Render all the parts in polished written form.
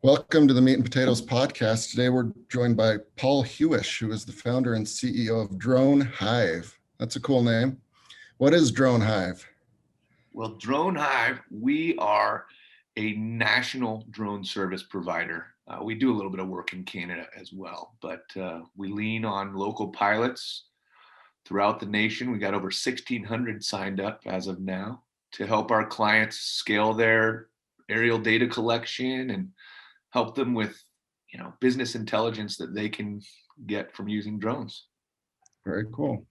Welcome to the Meat and Potatoes podcast. Today we're joined by Paul Huish, who is the founder and CEO of Drone Hive. That's a cool name. What is Drone Hive? Well, Drone Hive, we are a national drone service provider. We do a little bit of work in Canada as well, but we lean on local pilots throughout the nation. We got over 1,600 signed up as of now to help our clients scale their aerial data collection and help them with, business intelligence that they can get from using drones. Very cool.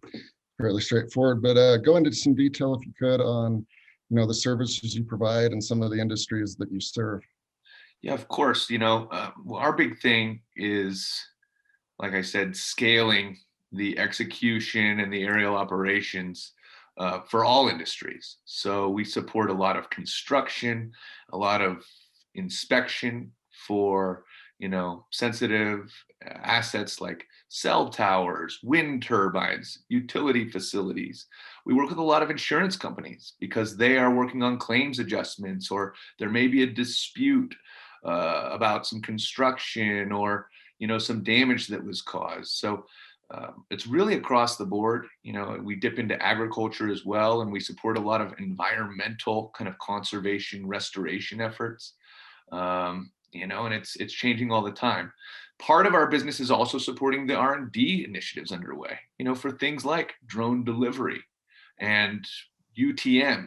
Fairly straightforward, but go into some detail if you could on, the services you provide and some of the industries that you serve. Yeah, of course. Our big thing is, like I said, scaling the execution and the aerial operations for all industries. So we support a lot of construction, a lot of inspection for, sensitive assets like cell towers, wind turbines, utility facilities. We work with a lot of insurance companies because they are working on claims adjustments, or there may be a dispute about some construction or some damage that was caused. So it's really across the board. We dip into agriculture as well, and we support a lot of environmental kind of conservation restoration efforts. And it's changing all the time. Part of our business is also supporting the R&D initiatives underway, for things like drone delivery and UTM.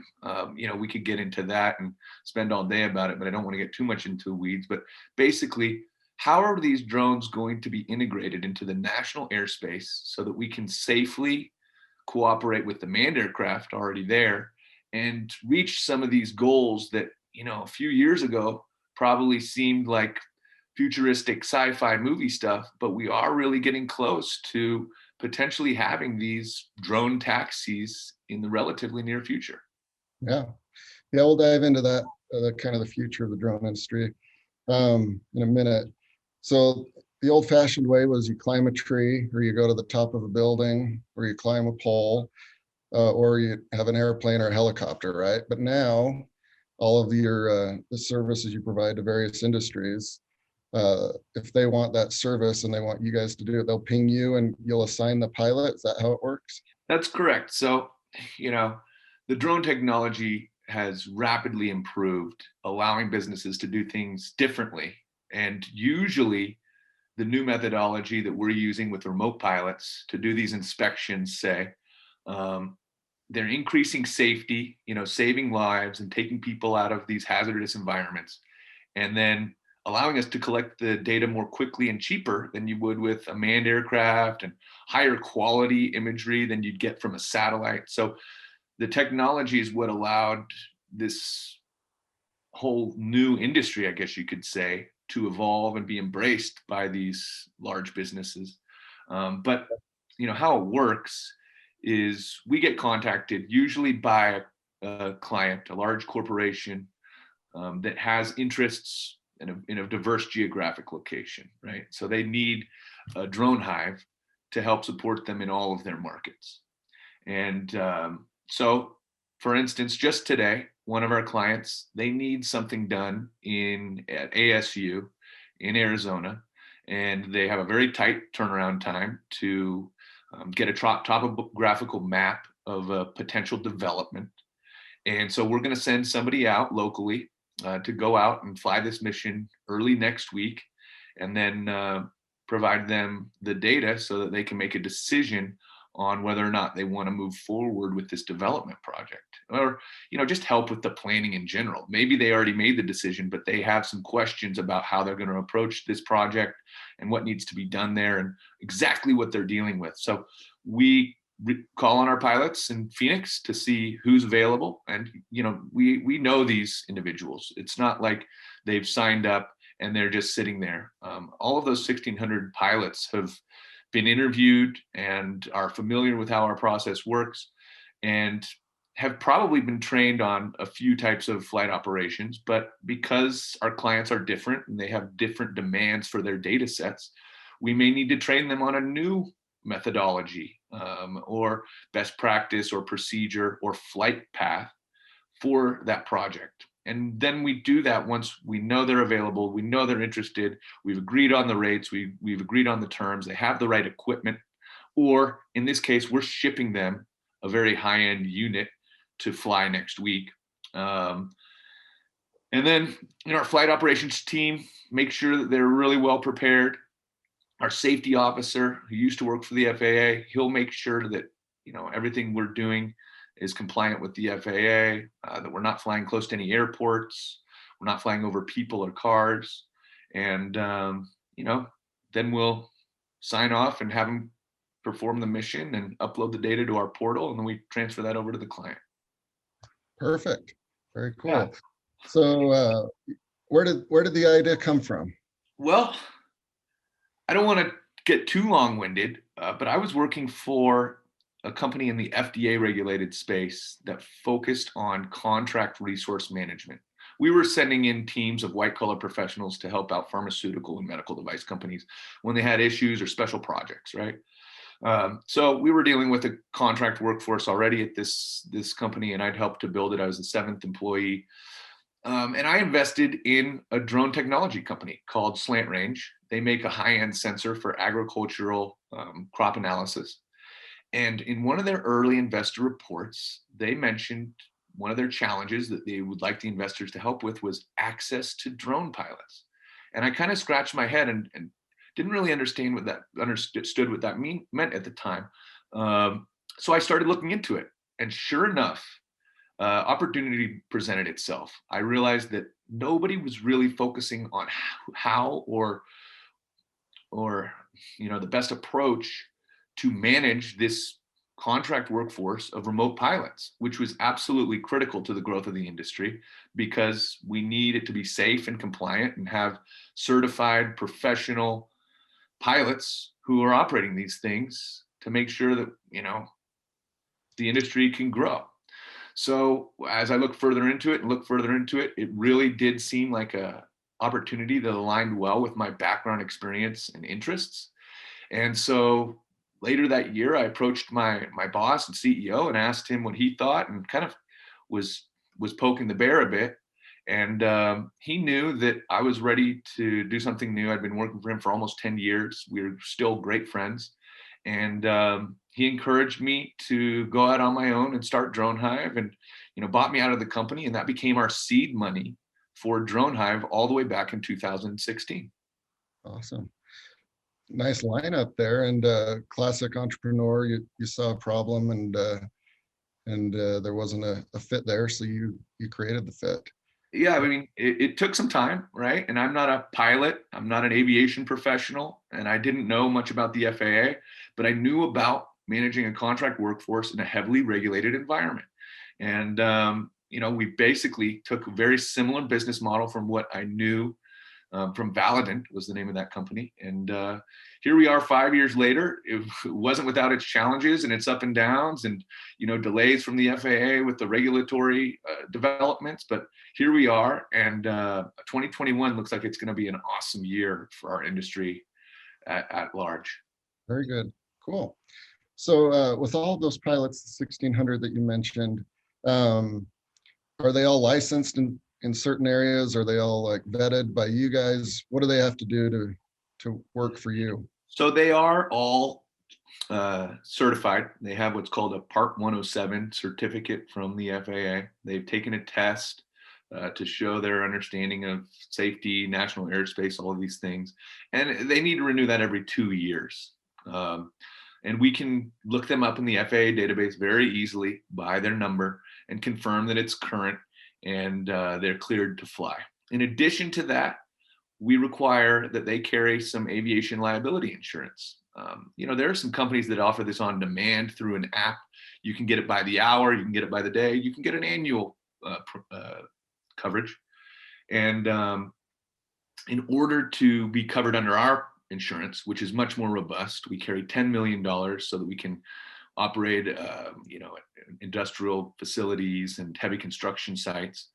We could get into that and spend all day about it, but I don't want to get too much into the weeds. But basically, how are these drones going to be integrated into the national airspace so that we can safely cooperate with the manned aircraft already there and reach some of these goals that, a few years ago probably seemed like futuristic sci-fi movie stuff, but we are really getting close to potentially having these drone taxis in the relatively near future. Yeah, we'll dive into that, the kind of the future of the drone industry in a minute. So the old-fashioned way was you climb a tree, or you go to the top of a building, or you climb a pole, or you have an airplane or a helicopter, right? But now all of your the services you provide to various industries, if they want that service and they want you guys to do it, they'll ping you and you'll assign the pilot. Is that how it works? That's correct. So, the drone technology has rapidly improved, allowing businesses to do things differently. And usually the new methodology that we're using with remote pilots to do these inspections, they're increasing safety, saving lives and taking people out of these hazardous environments, and then allowing us to collect the data more quickly and cheaper than you would with a manned aircraft, and higher quality imagery than you'd get from a satellite. So the technology is what allowed this whole new industry, I guess you could say, to evolve and be embraced by these large businesses. But how it works is we get contacted usually by a client, a large corporation that has interests in a diverse geographic location, right? So they need a drone hive to help support them in all of their markets. And so, for instance, just today, one of our clients, they need something done at ASU in Arizona, and they have a very tight turnaround time to get a topographical map of a potential development. And so we're going to send somebody out locally to go out and fly this mission early next week, and then provide them the data so that they can make a decision on whether or not they want to move forward with this development project, or just help with the planning in general. Maybe they already made the decision, but they have some questions about how they're going to approach this project and what needs to be done there and exactly what they're dealing with. So we call on our pilots in Phoenix to see who's available, and we know these individuals. It's not like they've signed up and they're just sitting there. All of those 1,600 pilots have been interviewed and are familiar with how our process works, and have probably been trained on a few types of flight operations. But because our clients are different and they have different demands for their data sets, we may need to train them on a new methodology or best practice or procedure or flight path for that project. And then we do that once we know they're available, we know they're interested, we've agreed on the rates, we've agreed on the terms, they have the right equipment, or in this case, we're shipping them a very high-end unit to fly next week. And then our flight operations team makes sure that they're really well prepared. Our safety officer, who used to work for the FAA, he'll make sure that everything we're doing is compliant with the FAA, that we're not flying close to any airports, we're not flying over people or cars, and then we'll sign off and have them perform the mission and upload the data to our portal, and then we transfer that over to the client. Perfect. Very cool. Yeah. So where did the idea come from? Well, I don't want to get too long-winded, but I was working for a company in the FDA regulated space that focused on contract resource management. We were sending in teams of white collar professionals to help out pharmaceutical and medical device companies when they had issues or special projects, right? So we were dealing with a contract workforce already at this company, and I'd helped to build it. I was the 7th employee. And I invested in a drone technology company called Slant Range. They make a high-end sensor for agricultural crop analysis. And in one of their early investor reports, they mentioned one of their challenges that they would like the investors to help with was access to drone pilots. And I kind of scratched my head and didn't really understand what that meant at the time. So I started looking into it, and sure enough, opportunity presented itself. I realized that nobody was really focusing on how or the best approach to manage this contract workforce of remote pilots, which was absolutely critical to the growth of the industry, because we need it to be safe and compliant and have certified professional pilots who are operating these things to make sure that the industry can grow. So as I look further into it, it really did seem like a opportunity that aligned well with my background, experience, and interests. And so later that year, I approached my boss and CEO and asked him what he thought, and kind of was poking the bear a bit. And he knew that I was ready to do something new. I'd been working for him for almost 10 years. We were still great friends. And he encouraged me to go out on my own and start Drone Hive, and bought me out of the company, and that became our seed money for Drone Hive all the way back in 2016. Awesome. Nice lineup there, and classic entrepreneur. You saw a problem, and there wasn't a fit there, so you created the fit. Yeah, I mean, it took some time, right? And I'm not a pilot, I'm not an aviation professional, and I didn't know much about the FAA, but I knew about managing a contract workforce in a heavily regulated environment. And we basically took a very similar business model from what I knew from Validant, was the name of that company. And here we are 5 years later. It wasn't without its challenges and its up and downs, and delays from the FAA with the regulatory developments. But here we are, and 2021 looks like it's going to be an awesome year for our industry at large. Very good. Cool. So with all of those pilots, 1,600 that you mentioned, are they all licensed in certain areas? Are they all like vetted by you guys? What do they have to do to work for you? So they are all certified. They have what's called a Part 107 certificate from the FAA. They've taken a test to show their understanding of safety, national airspace, all of these things. And they need to renew that every 2 years. And we can look them up in the FAA database very easily by their number and confirm that it's current and they're cleared to fly. In addition to that, we require that they carry some aviation liability insurance. There are some companies that offer this on demand through an app. You can get it by the hour, you can get it by the day, you can get an annual coverage. And in order to be covered under our insurance, which is much more robust, we carry $10 million so that we can operate, industrial facilities and heavy construction sites.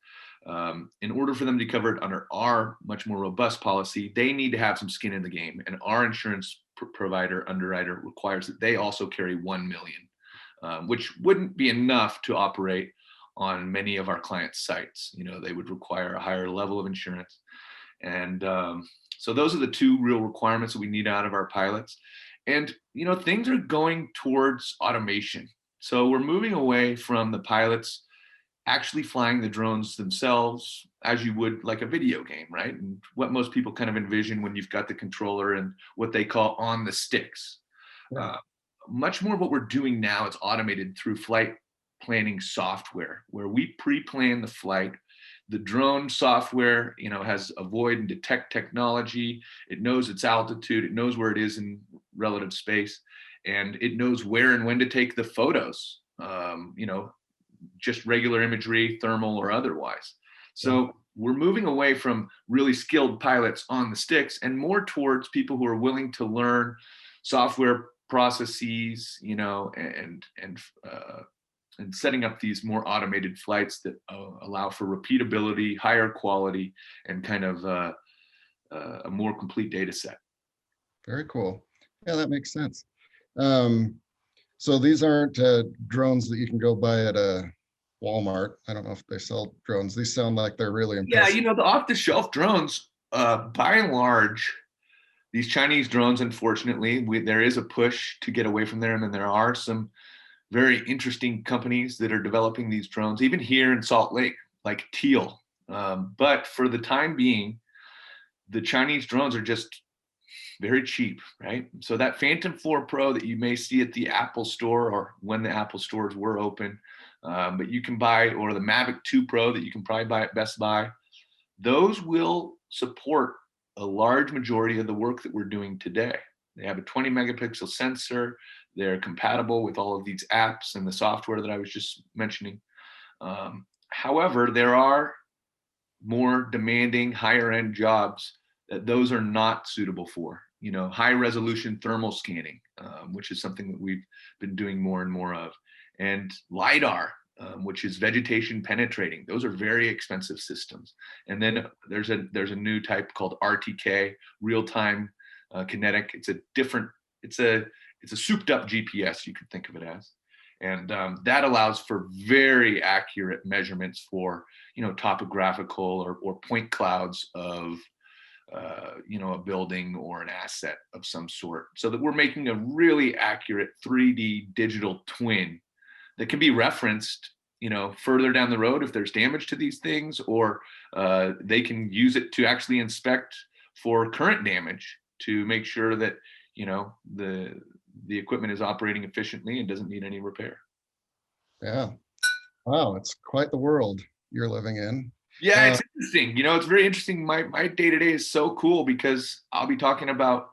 In order for them to be covered under our much more robust policy, they need to have some skin in the game, and our insurance provider underwriter requires that they also carry 1 million, which wouldn't be enough to operate on many of our clients' sites. They would require a higher level of insurance. And so those are the two real requirements that we need out of our pilots. And, things are going towards automation. So we're moving away from the pilots actually flying the drones themselves as you would like a video game, right? And what most people kind of envision when you've got the controller and what they call on the sticks. Yeah. Much more of what we're doing now is automated through flight planning software, where we pre-plan the flight. The drone software, has avoid and detect technology. It knows its altitude. It knows where it is in relative space, and it knows where and when to take the photos. Just regular imagery, thermal or otherwise. So we're moving away from really skilled pilots on the sticks and more towards people who are willing to learn software processes, and setting up these more automated flights that allow for repeatability, higher quality, and kind of a more complete data set. Very cool. Yeah, that makes sense. So these aren't drones that you can go buy at a Walmart. I don't know if they sell drones. These sound like they're really Yeah, impressive. the off-the-shelf drones, by and large, these Chinese drones, unfortunately, there is a push to get away from them, and there are some very interesting companies that are developing these drones, even here in Salt Lake, like Teal. But for the time being, the Chinese drones are just very cheap, right? So that Phantom 4 Pro that you may see at the Apple Store, or when the Apple stores were open, but you can buy, or the Mavic 2 Pro that you can probably buy at Best Buy, those will support a large majority of the work that we're doing today. They have a 20 megapixel sensor. They're compatible with all of these apps and the software that I was just mentioning. However, there are more demanding, higher end jobs that those are not suitable for. High resolution thermal scanning, which is something that we've been doing more and more of, and LiDAR, which is vegetation penetrating. Those are very expensive systems. And then there's a new type called RTK, real time kinetic. It's a souped up GPS, you could think of it as. And that allows for very accurate measurements for, topographical or point clouds of, a building or an asset of some sort, so that we're making a really accurate 3D digital twin that can be referenced, further down the road if there's damage to these things, or they can use it to actually inspect for current damage to make sure that, the equipment is operating efficiently and doesn't need any repair. Yeah. Wow, it's quite the world you're living in. Yeah, it's interesting. It's very interesting. My day-to-day is so cool because I'll be talking about,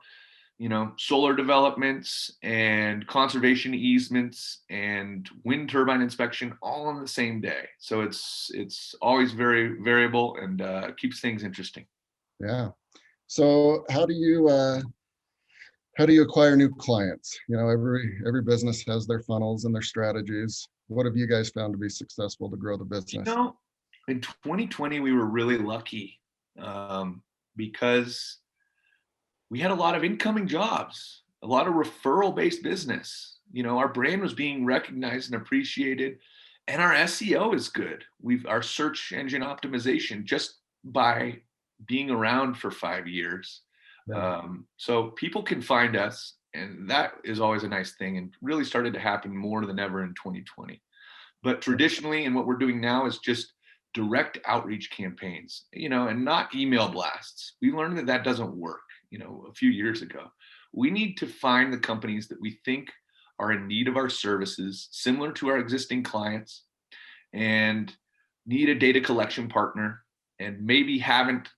solar developments and conservation easements and wind turbine inspection all on the same day. So it's always very variable and keeps things interesting. Yeah. So how do you acquire new clients? Every business has their funnels and their strategies. What have you guys found to be successful to grow the business? In 2020, we were really lucky because we had a lot of incoming jobs, a lot of referral-based business. Our brand was being recognized and appreciated, and our SEO is good. Our search engine optimization, just by being around for 5 years. Yeah. So people can find us, and that is always a nice thing, and really started to happen more than ever in 2020. But traditionally, and what we're doing now is just direct outreach campaigns, and not email blasts. We learned that doesn't work, a few years ago. We need to find the companies that we think are in need of our services, similar to our existing clients, and need a data collection partner, and maybe haven't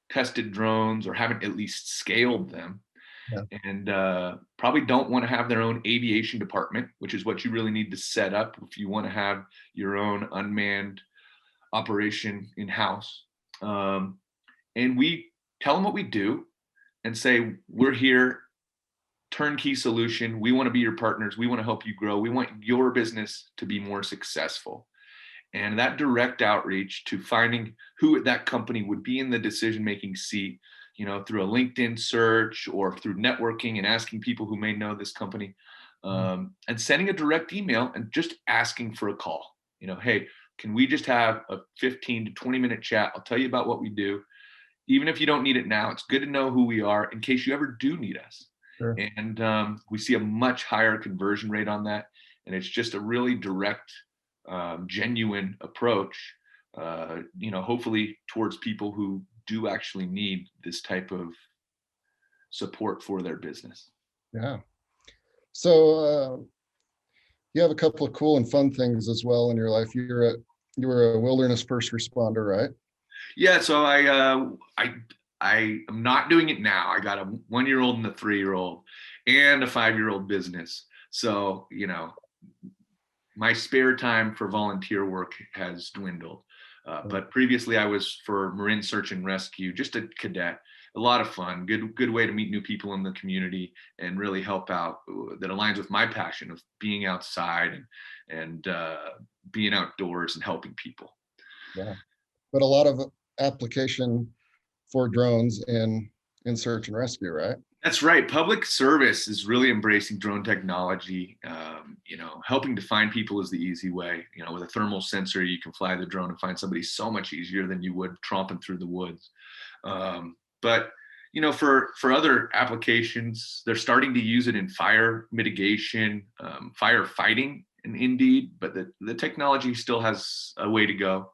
tested drones or haven't at least scaled them. Yeah. And probably don't want to have their own aviation department, which is what you really need to set up if you want to have your own unmanned operation in-house. And we tell them what we do and say, we're here, turnkey solution. We want to be your partners. We want to help you grow. We want your business to be more successful. And that direct outreach to finding who at that company would be in the decision-making seat, through a LinkedIn search or through networking and asking people who may know this company, and sending a direct email and just asking for a call. Hey, can we just have a 15 to 20-minute chat? I'll tell you about what we do. Even if you don't need it now, it's good to know who we are in case you ever do need us. Sure. And we see a much higher conversion rate on that. And it's just a really direct, genuine approach, hopefully towards people who do actually need this type of support for their business. Yeah. So you have a couple of cool and fun things as well in your life. You were a wilderness first responder, right? Yeah, so I am not doing it now. I got a 1-year-old and a 3-year-old and a 5-year-old business. So, my spare time for volunteer work has dwindled. But previously I was for Marine Search and Rescue, just a cadet. A lot of fun, good way to meet new people in the community and really help out. That aligns with my passion of being outside and being outdoors and helping people. Yeah. But a lot of application for drones in search and rescue, right? That's right. Public service is really embracing drone technology. Helping to find people is the easy way. With a thermal sensor, you can fly the drone and find somebody so much easier than you would tromping through the woods. But for other applications, they're starting to use it in fire mitigation, firefighting, and indeed, but the technology still has a way to go.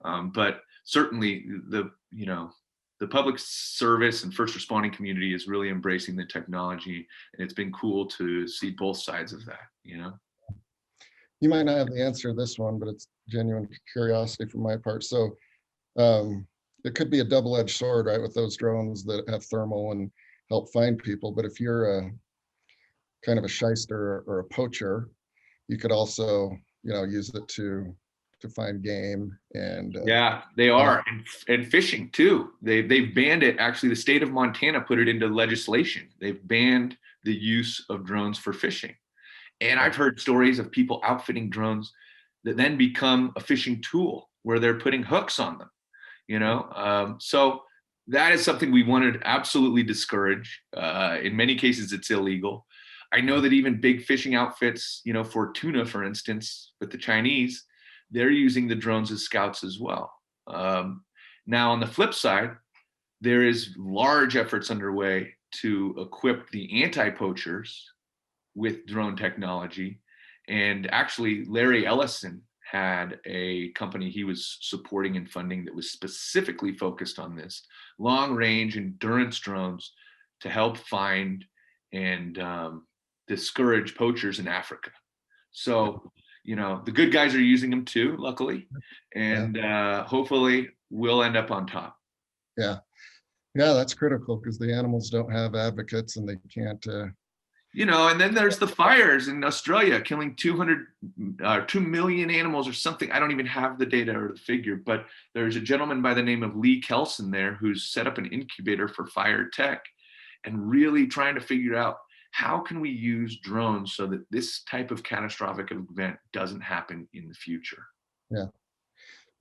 But certainly, the public service and first responding community is really embracing the technology, and it's been cool to see both sides of that. You might not have the answer to this one, but it's genuine curiosity from my part. So um, it could be a double-edged sword, right, with those drones that have thermal and help find people. But if you're a kind of a shyster or a poacher, you could also, use it to find game and Yeah, they are, and fishing too. They've banned it. Actually, the state of Montana put it into legislation. They've banned the use of drones for fishing. And I've heard stories of people outfitting drones that then become a fishing tool where they're putting hooks on them. So that is something we want to absolutely discourage. In many cases, it's illegal. I know that even big fishing outfits, for tuna, for instance, with the Chinese, they're using the drones as scouts as well. Now, on the flip side, there is large efforts underway to equip the anti-poachers with drone technology. And actually, Larry Ellison had a company he was supporting and funding that was specifically focused on this long range endurance drones to help find and discourage poachers in Africa. So, the good guys are using them too, luckily, yeah, and hopefully we'll end up on top. yeah, yeah, that's critical because the animals don't have advocates and they can't. And then there's the fires in Australia killing 2 million animals or something. I don't even have the data or the figure, but there's a gentleman by the name of Lee Kelson there who's set up an incubator for fire tech and really trying to figure out how can we use drones so that this type of catastrophic event doesn't happen in the future. Yeah,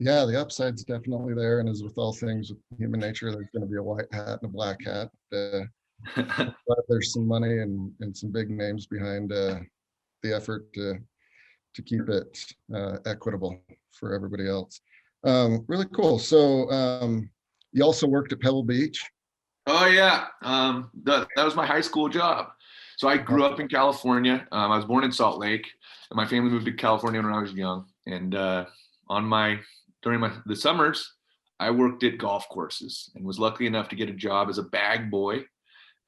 yeah, the upside's definitely there, and as with all things with human nature, there's going to be a white hat and a black hat. But there's some money and some big names behind the effort to keep it equitable for everybody else. Really cool. So you also worked at Pebble Beach. Oh yeah, that was my high school job. So I grew up in California. I was born in Salt Lake, and my family moved to California when I was young. And during the summers, I worked at golf courses and was lucky enough to get a job as a bag boy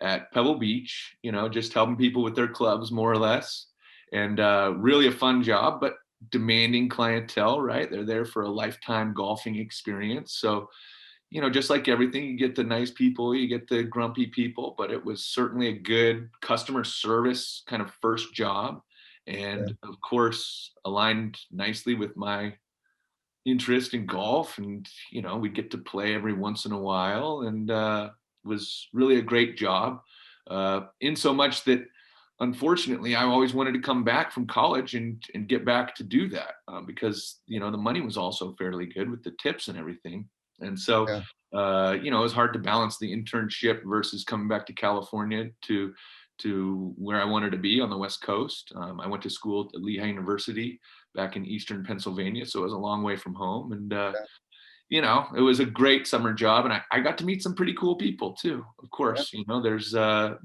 at Pebble Beach. Just helping people with their clubs, more or less, and really a fun job, but demanding clientele. Right, they're there for a lifetime golfing experience. So just like everything, you get the nice people, you get the grumpy people, but it was certainly a good customer service kind of first job. Yeah, And of course, aligned nicely with my interest in golf. And, we get to play every once in a while, and was really a great job. In so much that, unfortunately, I always wanted to come back from college and get back to do that because, the money was also fairly good with the tips and everything. And so, yeah, it was hard to balance the internship versus coming back to California to where I wanted to be on the West Coast. I went to school at Lehigh University, back in Eastern Pennsylvania. So it was a long way from home. And, Yeah, it was a great summer job. And I got to meet some pretty cool people too. Of yeah, course, there's a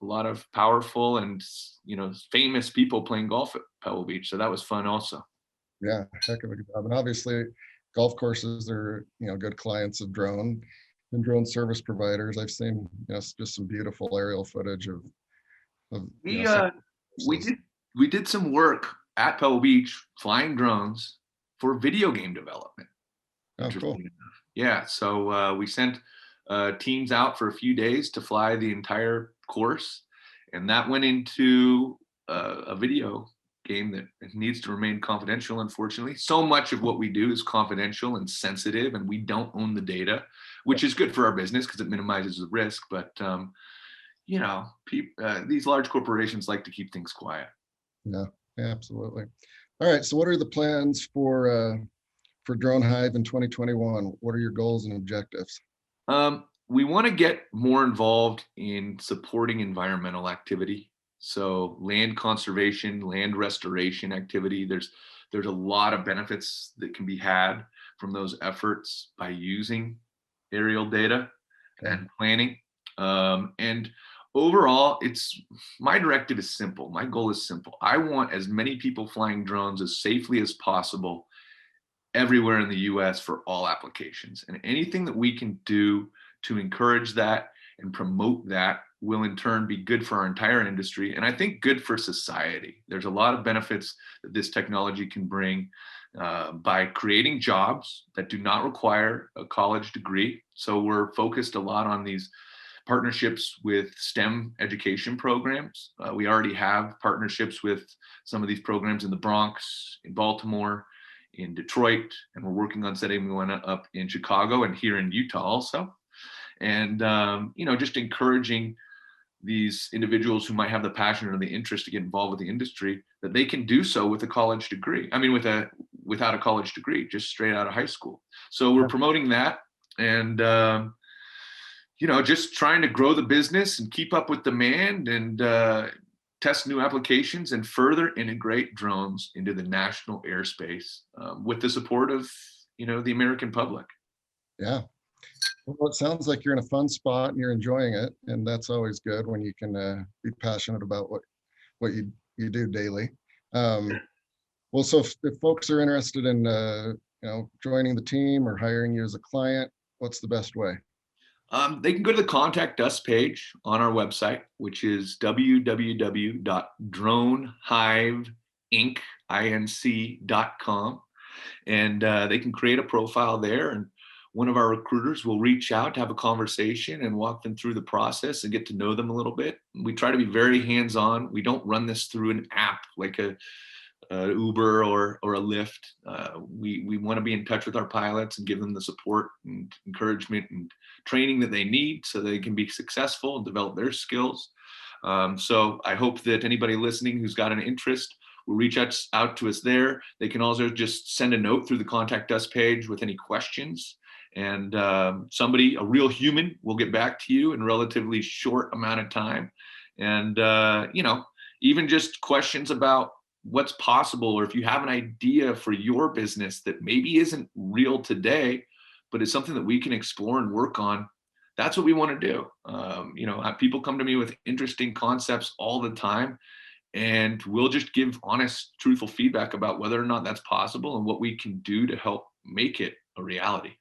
lot of powerful and, famous people playing golf at Pebble Beach. So that was fun also. yeah, heck of a job. And obviously, golf courses are, good clients of drone and drone service providers. I've seen, just some beautiful aerial footage of We, some uh, we courses. did, we did some work at Pebble Beach flying drones for video game development. Oh, cool. Interesting enough. Yeah. So we sent teams out for a few days to fly the entire course. And that went into a video game that needs to remain confidential, unfortunately. So much of what we do is confidential and sensitive, and we don't own the data, which is good for our business because it minimizes the risk. But, these large corporations like to keep things quiet. Yeah, absolutely. All right. So what are the plans for Drone Hive in 2021? What are your goals and objectives? We want to get more involved in supporting environmental activity. So land conservation, land restoration activity. There's a lot of benefits that can be had from those efforts by using aerial data Okay. and planning. And overall, my directive is simple. My goal is simple. I want as many people flying drones as safely as possible everywhere in the US for all applications. And anything that we can do to encourage that and promote that will in turn be good for our entire industry. And I think good for society. There's a lot of benefits that this technology can bring by creating jobs that do not require a college degree. So we're focused a lot on these partnerships with STEM education programs. We already have partnerships with some of these programs in the Bronx, in Baltimore, in Detroit, and we're working on setting one up in Chicago and here in Utah also. And just encouraging these individuals who might have the passion or the interest to get involved with the industry, that they can do so with a college degree. I mean, without a college degree, just straight out of high school. So we're promoting that, and just trying to grow the business and keep up with demand, and test new applications and further integrate drones into the national airspace with the support of the American public. Yeah. Well, it sounds like you're in a fun spot and you're enjoying it, and that's always good when you can be passionate about what you do daily. Well, so if folks are interested in joining the team or hiring you as a client, what's the best way? They can go to the contact us page on our website, which is www.dronehiveinc.com. And they can create a profile there, and one of our recruiters will reach out to have a conversation and walk them through the process and get to know them a little bit. We try to be very hands-on. We don't run this through an app like a Uber or a Lyft. We want to be in touch with our pilots and give them the support and encouragement and training that they need so they can be successful and develop their skills. So I hope that anybody listening who's got an interest will reach out to us there. They can also just send a note through the contact us page with any questions. And somebody, a real human, will get back to you in a relatively short amount of time. And, even just questions about what's possible, or if you have an idea for your business that maybe isn't real today, but is something that we can explore and work on, that's what we want to do. People come to me with interesting concepts all the time, and we'll just give honest, truthful feedback about whether or not that's possible and what we can do to help make it a reality.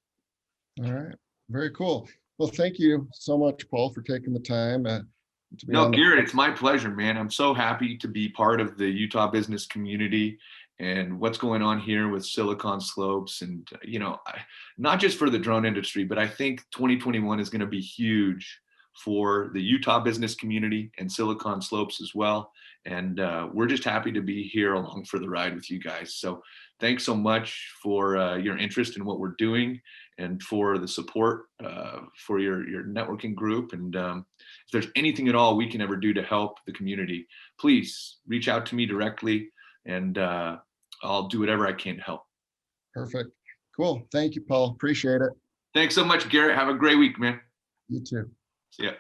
All right. Very cool. Well, thank you so much, Paul, for taking the time to be No, on the. Garrett, it's my pleasure, man. I'm so happy to be part of the Utah business community and what's going on here with Silicon Slopes. And, not just for the drone industry, but I think 2021 is going to be huge for the Utah business community and Silicon Slopes as well. And we're just happy to be here along for the ride with you guys. So thanks so much for your interest in what we're doing and for the support for your networking group. And if there's anything at all we can ever do to help the community, please reach out to me directly, and I'll do whatever I can to help. Perfect. Cool. Thank you, Paul. Appreciate it. Thanks so much, Garrett. Have a great week, man. You too. See ya.